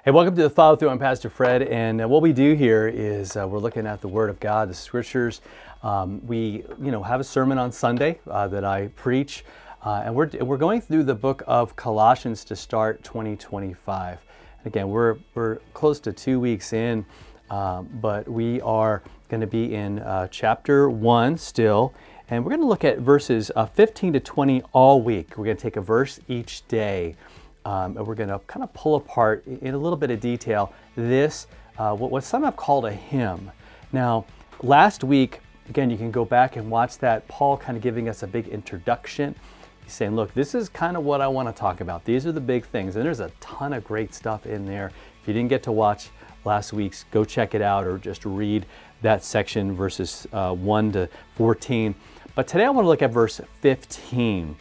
Hey, welcome to the Follow Through. I'm Pastor Fred, and what we do here is we're looking at the Word of God, the Scriptures. We, have a sermon on Sunday that I preach, and we're going through the book of Colossians to start 2025. Again, we're close to 2 weeks in, but we are going to be in chapter 1 still, and we're going to look at verses 15 to 20 all week. We're going to take a verse each day. And we're going to kind of pull apart in a little bit of detail this, what some have called a hymn. Now, last week, again, you can go back and watch that, Paul kind of giving us a big introduction. He's saying, look, this is kind of what I want to talk about. These are the big things. And there's a ton of great stuff in there. If you didn't get to watch last week's, go check it out or just read that section, verses 1 to 14. But today I want to look at verse 15.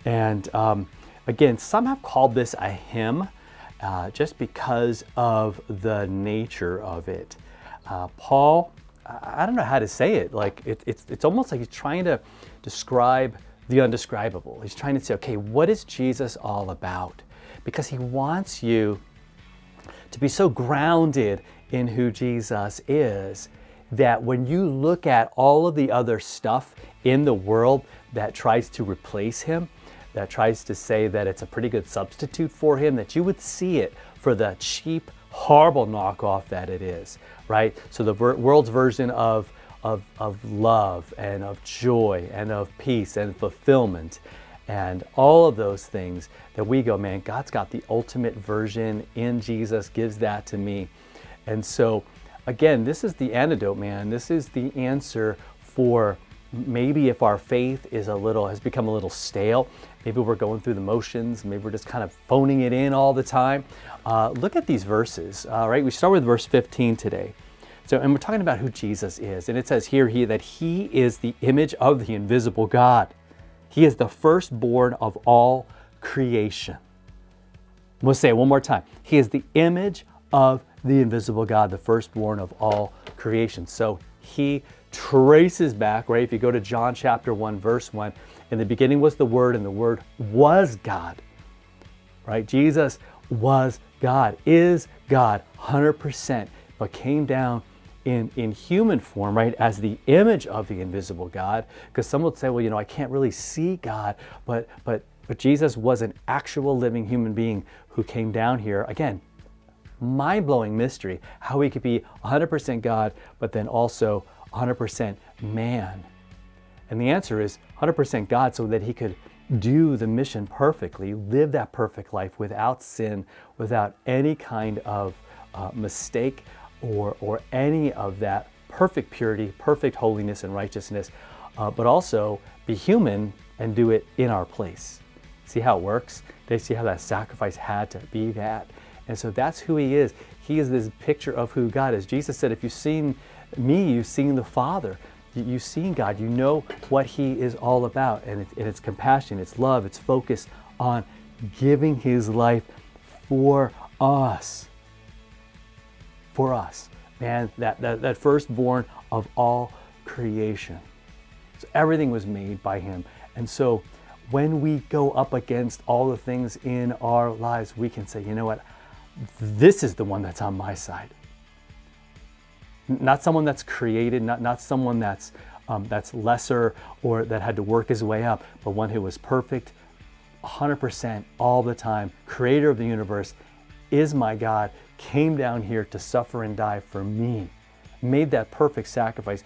And again, some have called this a hymn just because of the nature of it. Paul, I don't know how to say it. Like it's almost like he's trying to describe the undescribable. He's trying to say, okay, what is Jesus all about? Because he wants you to be so grounded in who Jesus is that when you look at all of the other stuff in the world that tries to replace him, that tries to say that it's a pretty good substitute for him, that you would see it for the cheap, horrible knockoff that it is, right? So the world's version of love and of joy and of peace and fulfillment and all of those things that we go, man, God's got the ultimate version in Jesus, gives that to me. And so, again, this is the antidote, man. This is the answer for maybe if our faith has become a little stale, maybe we're going through the motions, maybe we're just kind of phoning it in all the time. Look at these verses, right? We start with verse 15 today. And we're talking about who Jesus is. And it says here that he is the image of the invisible God. He is the firstborn of all creation. We'll say it one more time. He is the image of the invisible God, the firstborn of all creation. So he traces back, right? If you go to John chapter 1, verse 1, in the beginning was the Word, and the Word was God, right? Jesus was God, is God, 100%, but came down in human form, right, as the image of the invisible God. Because some would say, well, I can't really see God, but Jesus was an actual living human being who came down here. Again, mind-blowing mystery, how he could be 100% God, but then also 100% man. And the answer is 100% God so that he could do the mission perfectly, live that perfect life without sin, without any kind of mistake or any of that perfect purity, perfect holiness and righteousness, but also be human and do it in our place. See how it works? They see how that sacrifice had to be that. And so that's who he is. He is this picture of who God is. Jesus said, if you've seen me, you've seen the Father. You've seen God. You know what he is all about. And it's compassion, it's love, it's focus on giving his life for us. For us. Man, that firstborn of all creation. So everything was made by him. And so when we go up against all the things in our lives, we can say, you know what? This is the one that's on my side. Not someone that's created, not someone that's lesser or that had to work his way up, but one who was perfect, 100% all the time, creator of the universe, is my God, came down here to suffer and die for me, made that perfect sacrifice,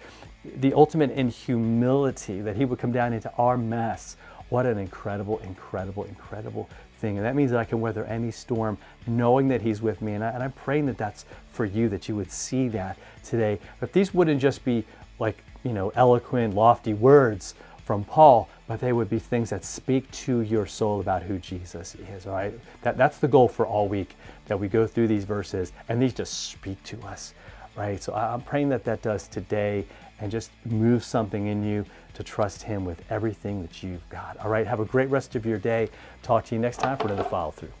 the ultimate in humility, that he would come down into our mess. What an incredible, incredible, incredible thing. And that means that I can weather any storm knowing that he's with me. And I'm praying that that's for you, that you would see that today. But these wouldn't just be like, eloquent, lofty words from Paul, but they would be things that speak to your soul about who Jesus is, all right? That's the goal for all week, that we go through these verses and these just speak to us, right? So I'm praying that does today and just move something in you to trust him with everything that you've got. All right, have a great rest of your day. Talk to you next time for another follow through.